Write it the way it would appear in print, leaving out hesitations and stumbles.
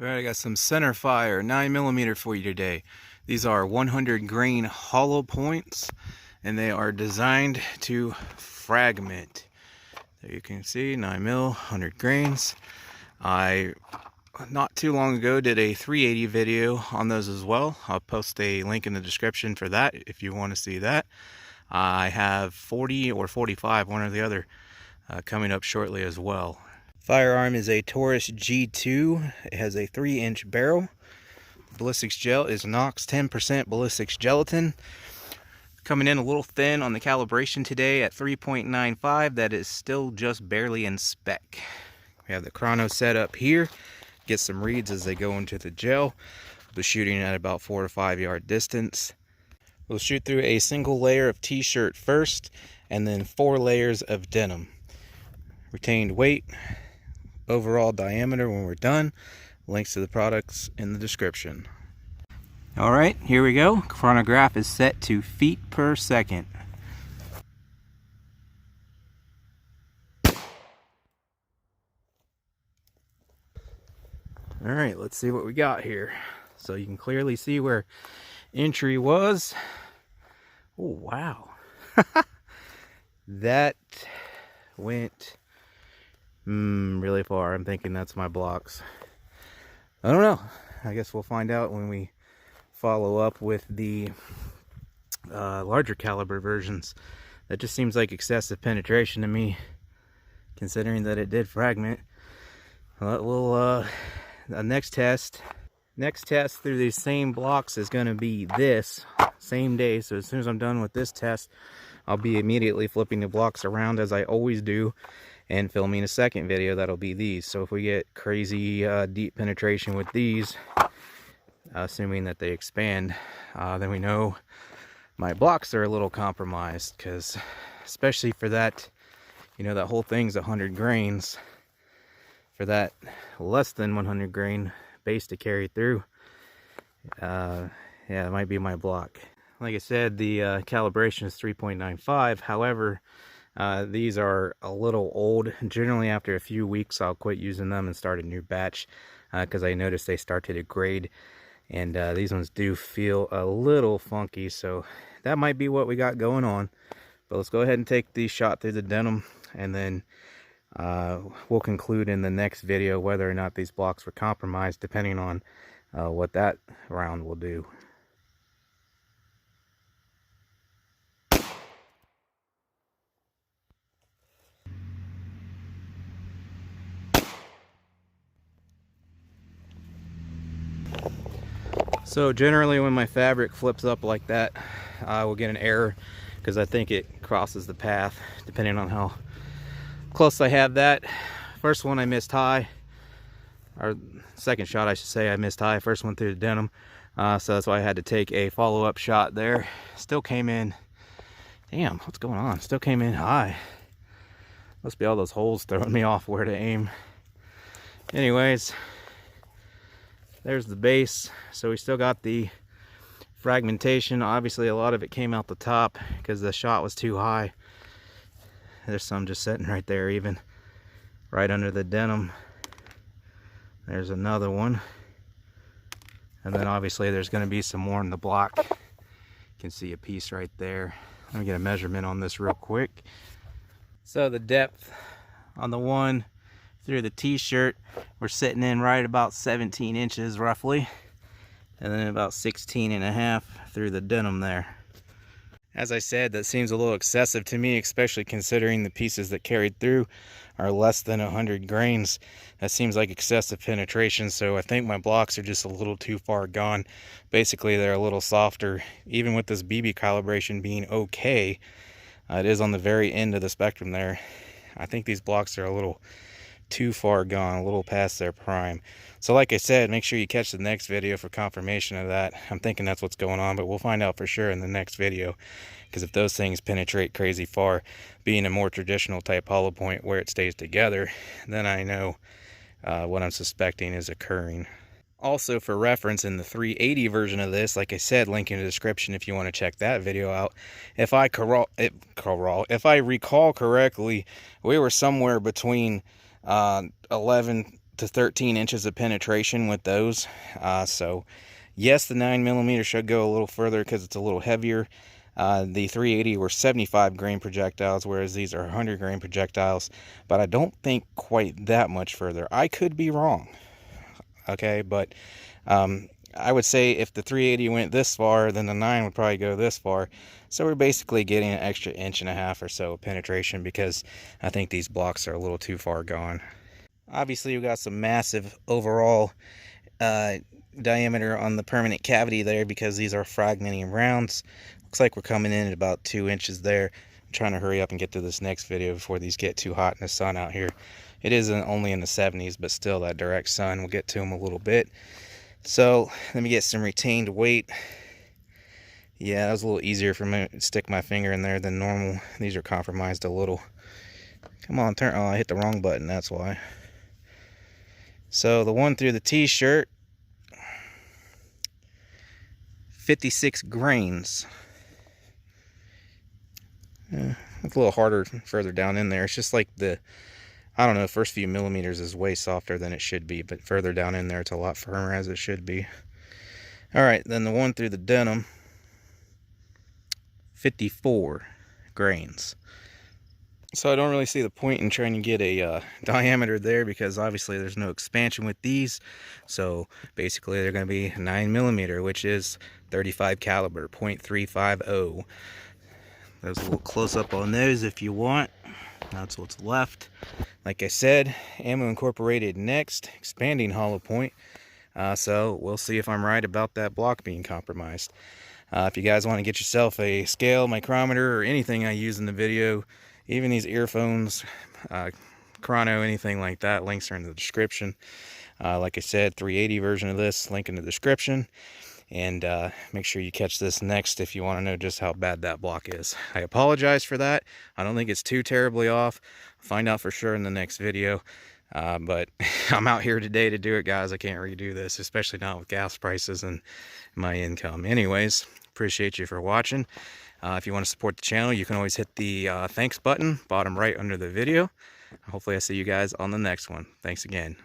Alright, I got some Sinterfire 9mm for you today. These are 100 grain hollow points, and they are designed to fragment. There you can see 9mm, 100 grains. I, not too long ago, did a 380 video on those as well. I'll post a link in the description for that if you want to see that. I have 40 or 45, one or the other, coming up shortly as well. Firearm is a Taurus G2. It has a 3-inch barrel. Ballistics gel is Nox 10% ballistics gelatin. Coming in a little thin on the calibration today at 3.95. That is still just barely in spec. We have the chrono set up here. Get some reads as they go into the gel. We'll be shooting at about 4 to 5 yard distance. We'll shoot through a single layer of t-shirt first, and then 4 layers of denim. Retained weight, overall diameter when we're done. Links to the products in the description. Alright, here we go. Chronograph is set to feet per second. Alright, let's see what we got here. So you can clearly see where entry was. Oh, wow. That went really far. I'm thinking that's my blocks. I don't know. I guess we'll find out when we follow up with the larger caliber versions. That just seems like excessive penetration to me, considering that it did fragment. We'll next test through these same blocks is going to be this same day. So as soon as I'm done with this test, I'll be immediately flipping the blocks around as I always do and filming a second video that'll be these. So if we get crazy deep penetration with these, assuming that they expand, then we know my blocks are a little compromised, because especially for that, you know, that whole thing's 100 grains. For that less than 100 grain base to carry through, yeah, it might be my block. Like I said, the calibration is 3.95. However, these are a little old. Generally after a few weeks I'll quit using them and start a new batch, because I noticed they start to degrade, and these ones do feel a little funky. So that might be what we got going on. But let's go ahead and take the shot through the denim, and then we'll conclude in the next video whether or not these blocks were compromised, depending on what that round will do. So generally when my fabric flips up like that, I will get an error, because I think it crosses the path, depending on how close I have that. First one I missed high, or second shot I should say, I missed high. First one through the denim, so that's why I had to take a follow-up shot there. Still came in, damn, what's going on? Still came in high. Must be all those holes throwing me off where to aim. Anyways, there's the base. So we still got the fragmentation. Obviously a lot of it came out the top because the shot was too high. There's some just sitting right there, even right under the denim. There's another one, and then obviously there's going to be some more in the block. You can see a piece right there. Let me get a measurement on this real quick. So the depth on the one through the t-shirt, we're sitting in right about 17 inches roughly, and then about 16 and a half through the denim there. As I said, that seems a little excessive to me, especially considering the pieces that carried through are less than 100 grains. That seems like excessive penetration, so I think my blocks are just a little too far gone. Basically, they're a little softer. Even with this BB calibration being okay, it is on the very end of the spectrum there. I think these blocks are a little too far gone, a little past their prime. So like I said, make sure you catch the next video for confirmation of that. I'm thinking that's what's going on, but we'll find out for sure in the next video, because if those things penetrate crazy far, being a more traditional type hollow point where it stays together, then I know what I'm suspecting is occurring. Also, for reference, in the 380 version of this, like I said, link in the description if you want to check that video out. If I recall correctly, we were somewhere between 11 to 13 inches of penetration with those. So yes, the 9mm should go a little further because it's a little heavier. The 380 were 75 grain projectiles, whereas these are 100 grain projectiles, but I don't think quite that much further. I could be wrong, okay, but I would say if the 380 went this far, then the 9 would probably go this far. So we're basically getting an extra 1.5 inches or so of penetration, because I think these blocks are a little too far gone. Obviously, we got some massive overall diameter on the permanent cavity there, because these are fragmenting rounds. Looks like we're coming in at about 2 inches there. I'm trying to hurry up and get to this next video before these get too hot in the sun out here. It isn't only in the 70s, but still that direct sun. We'll get to them a little bit. So let me get some retained weight. Yeah, that was a little easier for me to stick my finger in there than normal. These are compromised a little. Come on, turn. Oh, I hit the wrong button, that's why. So the one through the t-shirt, 56 grains. It's a little harder further down in there. It's just like the, I don't know, first few millimeters is way softer than it should be, but further down in there it's a lot firmer, as it should be. Alright, then the one through the denim, 54 grains. So I don't really see the point in trying to get a diameter there, because obviously there's no expansion with these. So basically they're going to be 9mm, which is 35 caliber, .350. There's a little close up on those if you want. That's what's left. Like I said, ammo incorporated next, expanding hollow point. So we'll see if I'm right about that block being compromised. If you guys want to get yourself a scale, micrometer, or anything I use in the video, even these earphones, chrono, anything like that, links are in the description. Like I said, 380 version of this, link in the description. And make sure you catch this next if you want to know just how bad that block is. I apologize for that. I don't think it's too terribly off. I'll find out for sure in the next video. But I'm out here today to do it, guys. I can't redo this, especially not with gas prices and my income. Anyways, appreciate you for watching. If you want to support the channel, you can always hit the thanks button, bottom right under the video. Hopefully I see you guys on the next one. Thanks again.